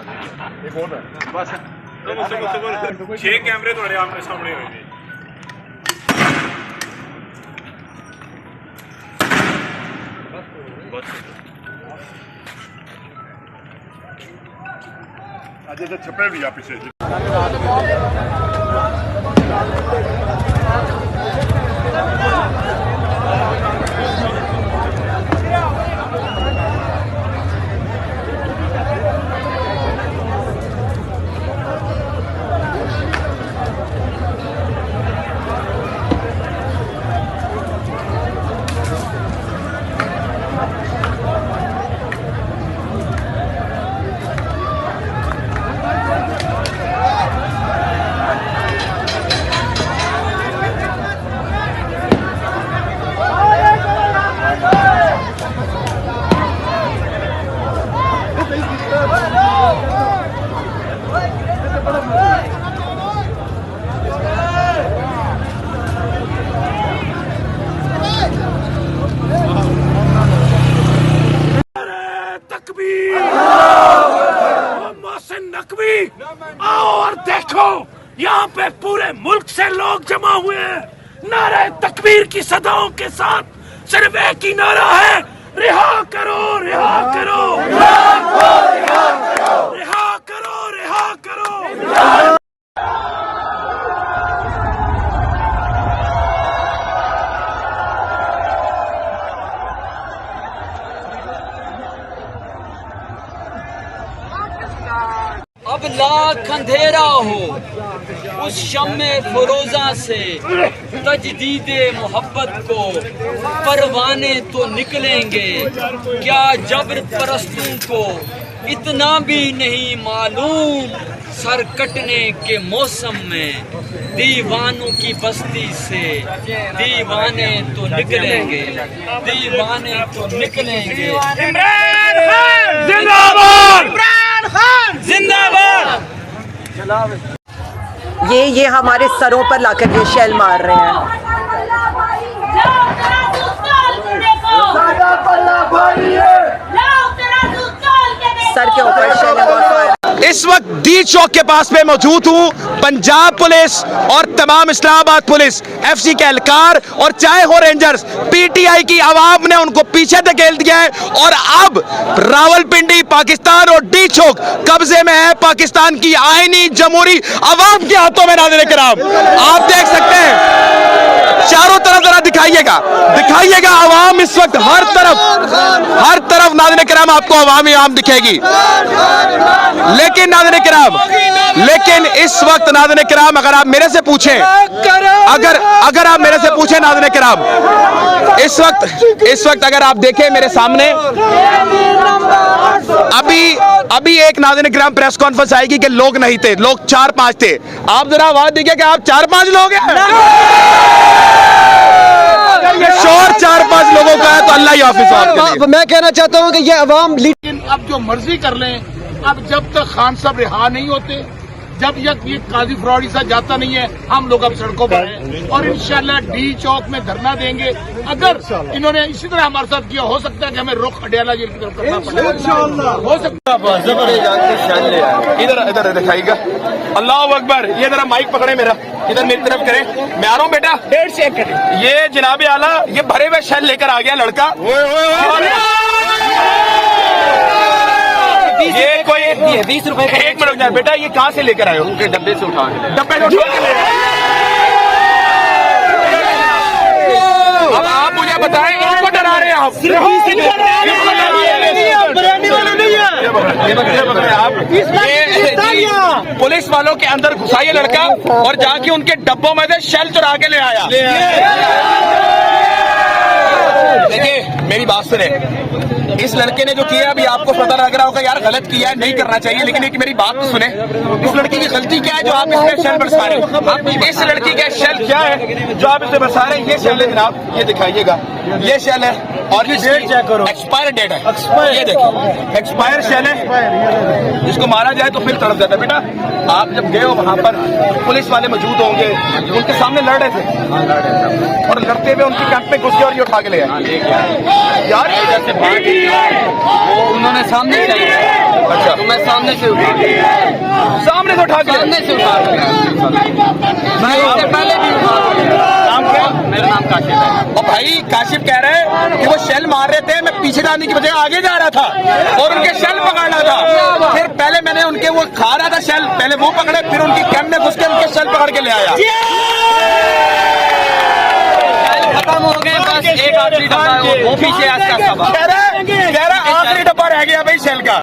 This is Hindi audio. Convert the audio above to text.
एक और है बस 6 कैमरे थोड़े आमने सामने हुए जी। आज ऐसे छपे भी आप पीछे आओ और देखो, यहाँ पे पूरे मुल्क से लोग जमा हुए हैं। नारे तकबीर की सदाओं के साथ सिर्फ एक ही नारा है, रिहा करो, रिहा करो, रिहा करो, रिहा करो, रिहा करो। अब लाख अंधेरा हो उस शम्मे फरोजा से तजदीदे मोहब्बत को परवाने तो निकलेंगे। क्या जबर परस्तों को इतना भी नहीं मालूम, सर कटने के मौसम में दीवानों की बस्ती से दीवाने तो निकलेंगे, दीवाने तो निकलेंगे। इमरान खान जिंदाबाद, इमरान खान जिंदाबाद। ये हमारे सरों पर लाकर ये शेल मार रहे हैं। सर के ऊपर शेल मार। इस वक्त डी चौक के पास में मौजूद हूँ। पंजाब पुलिस और तमाम इस्लामाबाद पुलिस, एफसी के एहलकार और चाहे हो रेंजर्स, पीटीआई की आवाम ने उनको पीछे धकेल दिया है और अब रावलपिंडी पाकिस्तान और डी चौक कब्जे में है पाकिस्तान की आईनी जमहूरी आवाम के हाथों में। नाज़रीन किराम, आप देख सकते हैं चारों तरफ, जरा दिखाइएगा, दिखाइएगा आवाम इस वक्त हर तरफ नाज़रीन किराम आपको आवाम दिखेगी। लेकिन नाज़रीन किराम, लेकिन इस वक्त नाज़रीन किराम अगर आप मेरे से पूछें, अगर आप मेरे से पूछें नाज़रीन किराम, इस वक्त अगर आप देखें मेरे सामने अभी एक नाज़रीन किराम प्रेस कॉन्फ्रेंस आएगी कि लोग नहीं थे, लोग 4-5 थे। आप जरा आवाज दीजिए कि आप 4-5 लोग हैं। अगर ये शोर 4-5 लोगों का है तो अल्लाह ही हाफिज़ आपके लिए। मैं कहना चाहता हूँ कि ये अवाम, लेकिन अब जो मर्जी कर लें, अब जब तक खान साहब रिहा नहीं होते, जब तक ये काजी फरौदी सा जाता नहीं है, हम लोग अब सड़कों पर हैं और इंशाल्लाह डी चौक में धरना देंगे। अगर इन्होंने इसी तरह हमारे साथ किया, हो सकता है कि हमें रुख अडयाला जेल की तरफ करना पड़ेगा, हो सकता है। इधर दिखाइएगा। अल्लाह अकबर। ये जरा माइक पकड़े मेरा, इधर मेरी तरफ करें। मैं आ रहा हूँ बेटा, 1.5 सेकंड। ये जनाबे आला ये भरे हुए शेल लेकर आ गया लड़का। ये कोई 20 रुपए। 1 मिनट जाए बेटा, ये कहाँ से लेकर आए हो? उनके डब्बे से उठा के। डब्बे से उठा के ले आए। अब आप मुझे बताएं, इनको डरा रहे हैं आप? आप पुलिस वालों के अंदर घुसा ये लड़का और जाके उनके डब्बों में से शेल चुरा के ले आया। देखिए मेरी बात सुने, इस लड़के ने जो किया अभी आपको पता लग रहा होगा यार गलत किया है, नहीं करना चाहिए, लेकिन एक मेरी बात तो सुने, इस लड़की की गलती क्या है जो आप इसमें शेल बरसा रहे हो? इस लड़की का शेल क्या है जो आप इसमें बरसा रहे हैं? ये शेल है जनाब, ये दिखाइएगा, ये शेल है। और ये डेट चेक करो, एक्सपायर डेट है, ये देखो एक्सपायर शेल है, इसको मारा जाए तो फिर तड़प जाता है। बेटा आप जब गए हो वहां पर पुलिस वाले मौजूद होंगे, उनके सामने लड़ रहे थे और लड़ते हुए उनके कैंप में घुस गए और ये उठा के ले आए यार। वो उन्होंने सामने से अच्छा तो मैं सामने से उठा सामने से उठा के सामने से उठा मैं इससे पहले भी उठा नाम क्या? मेरा नाम काशिफ है। और भाई काशिफ कह रहे हैं कि वो शेल मार रहे थे, मैं पीछे जाने की बजाय आगे जा रहा था और उनके शेल पकड़ रहा था। फिर पहले मैंने उनके वो खा रहा था शेल, पहले वो पकड़े, फिर उनकी कैंप में घुस के उनके शेल पकड़ के ले आया। खत्म हो गए, बस एक आखिरी डब्बा है, वो पीछे आज का कह रहा आखिरी डब्बा रह गया भाई शेल का।